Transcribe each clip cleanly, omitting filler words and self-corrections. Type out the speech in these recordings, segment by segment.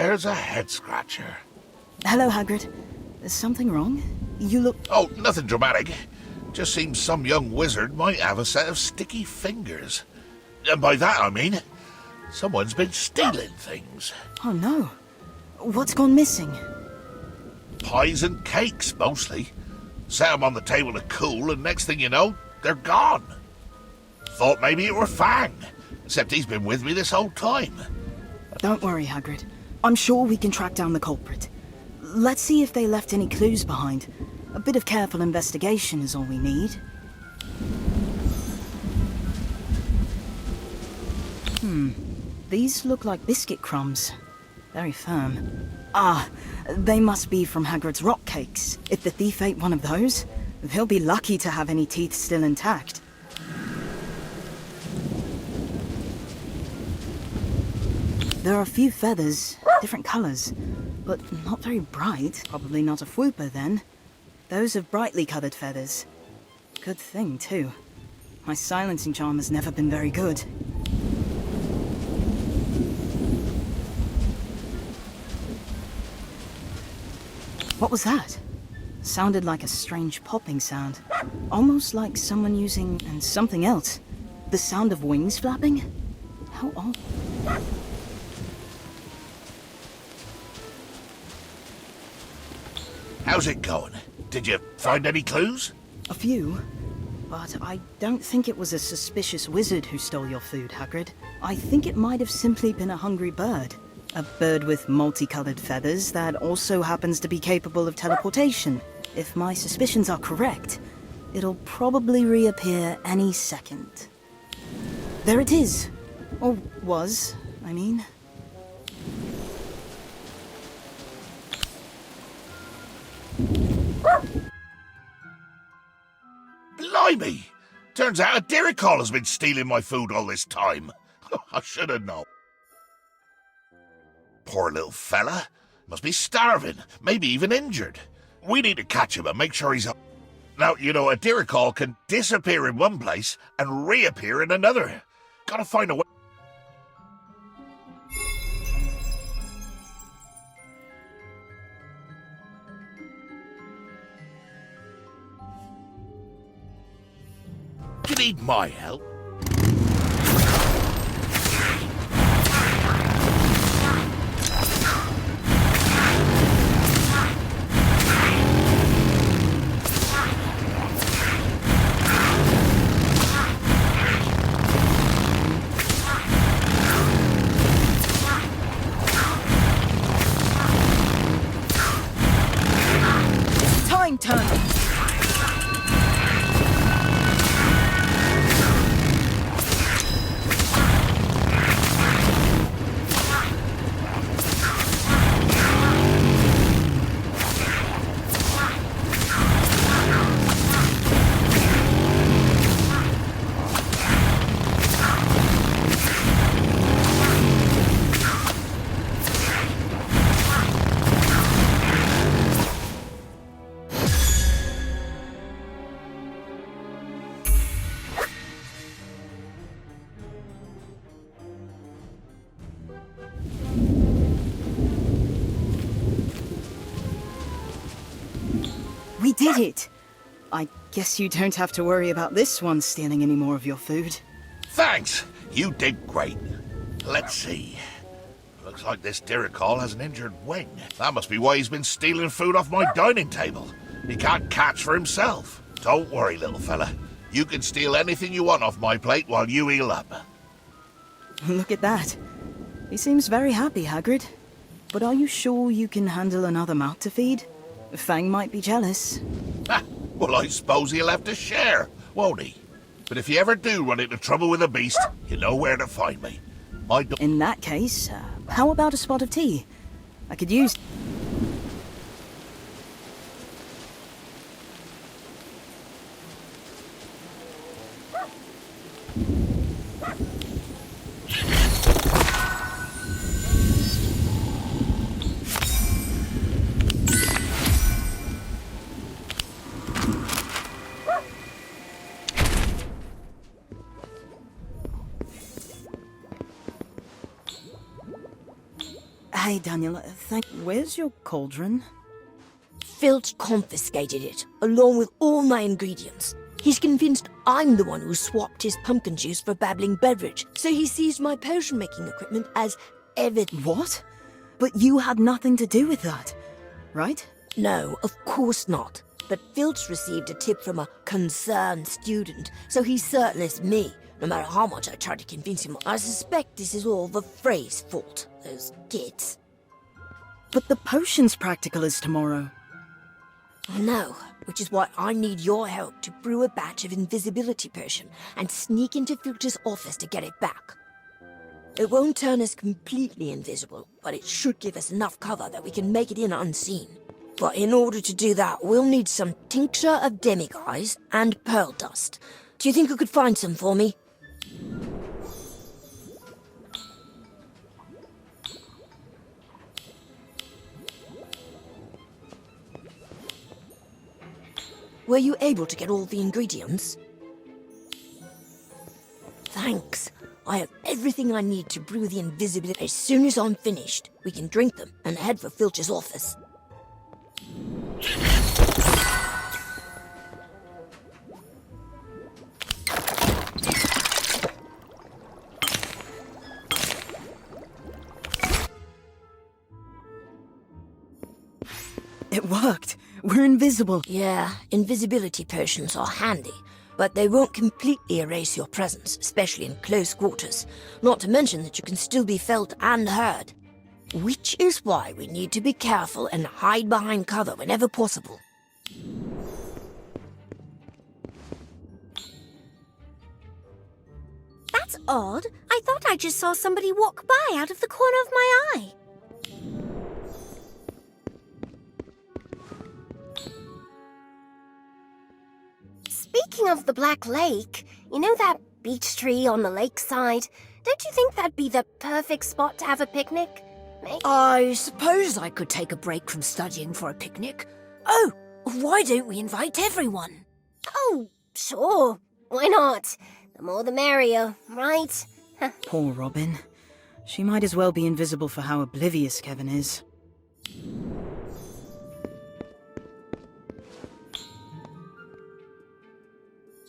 there's a head-scratcher. Hello, Hagrid. Is something wrong? You look... Oh, nothing dramatic. Just seems some young wizard might have a set of sticky fingers. And by that I mean, someone's been stealing things. Oh no. What's gone missing? Pies and cakes, mostly. Set 'em on the table to cool, and next thing you know, they're gone. Thought maybe it were Fang, except he's been with me this whole time. Don't worry, Hagrid. I'm sure we can track down the culprit. Let's see if they left any clues behind. A bit of careful investigation is all we need. These look like biscuit crumbs. Very firm. Ah, they must be from Hagrid's rock cakes. If the thief ate one of those, they'll be lucky to have any teeth still intact. There are a few feathers, different colors, but not very bright. Probably not a Fwooper then. Those are brightly colored feathers. Good thing, too. My silencing charm has never been very good. What was that? Sounded like a strange popping sound. Almost like someone using... and something else. The sound of wings flapping? How odd. How's it going? Did you find any clues? A few. But I don't think it was a suspicious wizard who stole your food, Hagrid. I think it might have simply been a hungry bird. A bird with multicolored feathers that also happens to be capable of teleportation. If my suspicions are correct, it'll probably reappear any second. There it is. Or was, I mean. Blimey! Turns out a Diricol has been stealing my food all this time. I should have known. Poor little fella. Must be starving, maybe even injured. We need to catch him and make sure he's up. Now, you know, a Diricol can disappear in one place and reappear in another. Gotta find a way. You need my help? Time turner! We did it! I guess you don't have to worry about this one stealing any more of your food. Thanks! You did great. Let's see. Looks like this Diricol has an injured wing. That must be why he's been stealing food off my dining table. He can't catch for himself. Don't worry, little fella. You can steal anything you want off my plate while you heal up. Look at that. He seems very happy, Hagrid. But are you sure you can handle another mouth to feed? Fang might be jealous. Ha! Well, I suppose he'll have to share, won't he? But if you ever do run into trouble with a beast, you know where to find me. In that case, how about a spot of tea? I could use... Hey, Daniel, Where's your cauldron? Filch confiscated it, along with all my ingredients. He's convinced I'm the one who swapped his pumpkin juice for babbling beverage, so he seized my potion-making equipment as evidence. What? But you had nothing to do with that, right? No, of course not. But Filch received a tip from a concerned student, so he's certain it's me. No matter how much I try to convince him, I suspect this is all the Frey's fault. Those kids. But the potion's practical is tomorrow. I know, which is why I need your help to brew a batch of invisibility potion and sneak into Filch's office to get it back. It won't turn us completely invisible, but it should give us enough cover that we can make it in unseen. But in order to do that, we'll need some tincture of demiguise and pearl dust. Do you think you could find some for me? Were you able to get all the ingredients? Thanks. I have everything I need to brew the invisibility. As soon as I'm finished, we can drink them and head for Filch's office. It worked. We're invisible. Yeah, invisibility potions are handy, but they won't completely erase your presence, especially in close quarters. Not to mention that you can still be felt and heard. Which is why we need to be careful and hide behind cover whenever possible. That's odd. I thought I just saw somebody walk by out of the corner of my eye. Speaking of the Black Lake, you know that beech tree on the lakeside? Don't you think that'd be the perfect spot to have a picnic? I suppose I could take a break from studying for a picnic. Oh, why don't we invite everyone? Oh, sure. Why not? The more the merrier, right? Poor Robin. She might as well be invisible for how oblivious Kevin is.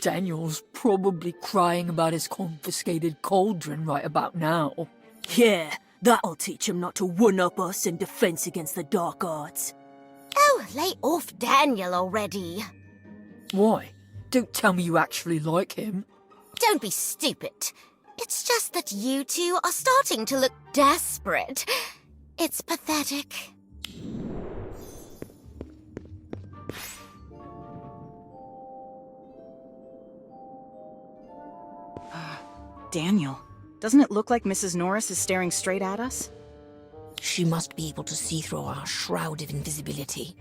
Daniel's probably crying about his confiscated cauldron right about now. Yeah, that'll teach him not to one-up us in defense against the dark arts. Oh, lay off Daniel already. Why? Don't tell me you actually like him. Don't be stupid. It's just that you two are starting to look desperate. It's pathetic. Daniel, doesn't it look like Mrs. Norris is staring straight at us? She must be able to see through our shroud of invisibility.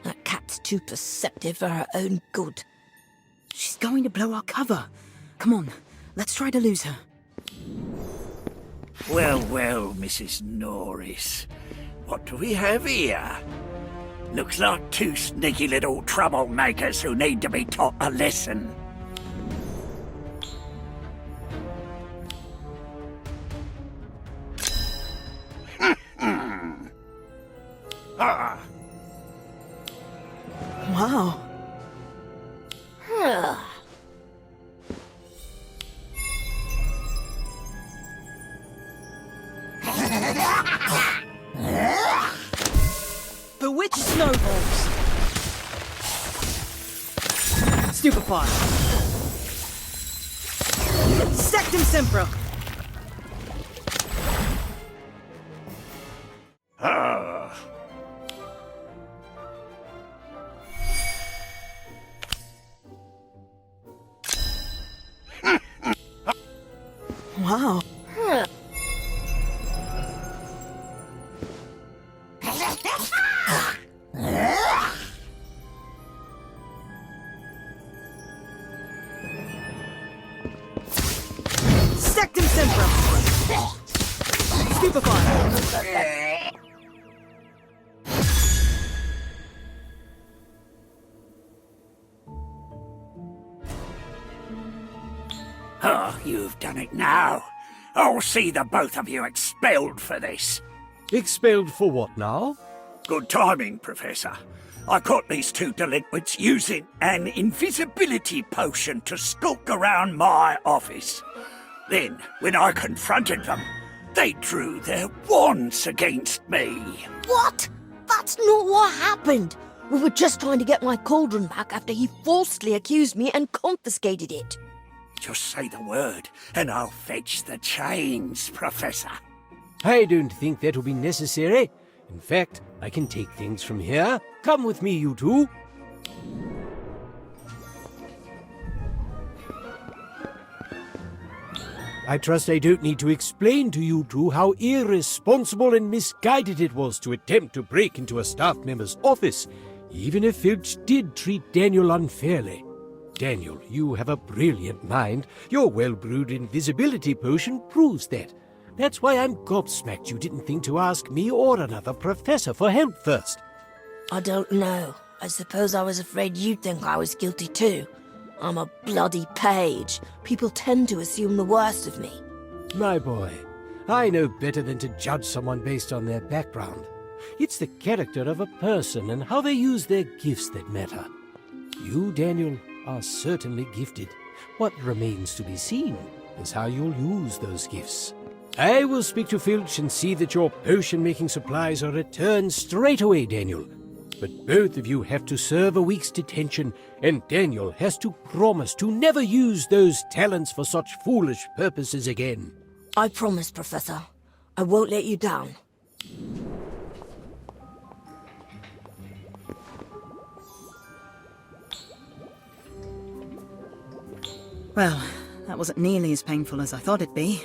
That cat's too perceptive for her own good. She's going to blow our cover. Come on, let's try to lose her. Well, well, Mrs. Norris. What do we have here? Looks like two sneaky little troublemakers who need to be taught a lesson. Wow. Bewitched snowballs. Stupefy. Sectum Sempra. Wow. Sectum Sempra. Stupefy. Oh, you've done it now. I'll see the both of you expelled for this. Expelled for what now? Good timing, Professor. I caught these two delinquents using an invisibility potion to skulk around my office. Then, when I confronted them, they drew their wands against me. What? That's not what happened. We were just trying to get my cauldron back after he falsely accused me and confiscated it. Just say the word, and I'll fetch the chains, Professor. I don't think that will be necessary. In fact, I can take things from here. Come with me, you two. I trust I don't need to explain to you two how irresponsible and misguided it was to attempt to break into a staff member's office, even if Filch did treat Daniel unfairly. Daniel, you have a brilliant mind. Your well-brewed invisibility potion proves that. That's why I'm gobsmacked you didn't think to ask me or another professor for help first. I don't know. I suppose I was afraid you'd think I was guilty too. I'm a bloody page. People tend to assume the worst of me. My boy, I know better than to judge someone based on their background. It's the character of a person and how they use their gifts that matter. You, Daniel, are certainly gifted. What remains to be seen is how you'll use those gifts. I will speak to Filch and see that your potion-making supplies are returned straight away, Daniel. But both of you have to serve a week's detention, and Daniel has to promise to never use those talents for such foolish purposes again. I promise, Professor. I won't let you down. Well, that wasn't nearly as painful as I thought it'd be.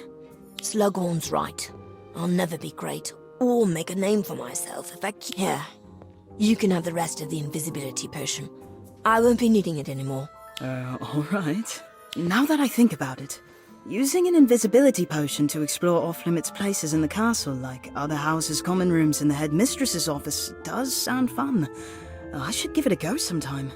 Slughorn's right. I'll never be great, or make a name for myself if I keep... Here, you can have the rest of the invisibility potion. I won't be needing it anymore. Alright. Now that I think about it, using an invisibility potion to explore off-limits places in the castle, like other houses' common rooms and the headmistress's office, does sound fun. I should give it a go sometime.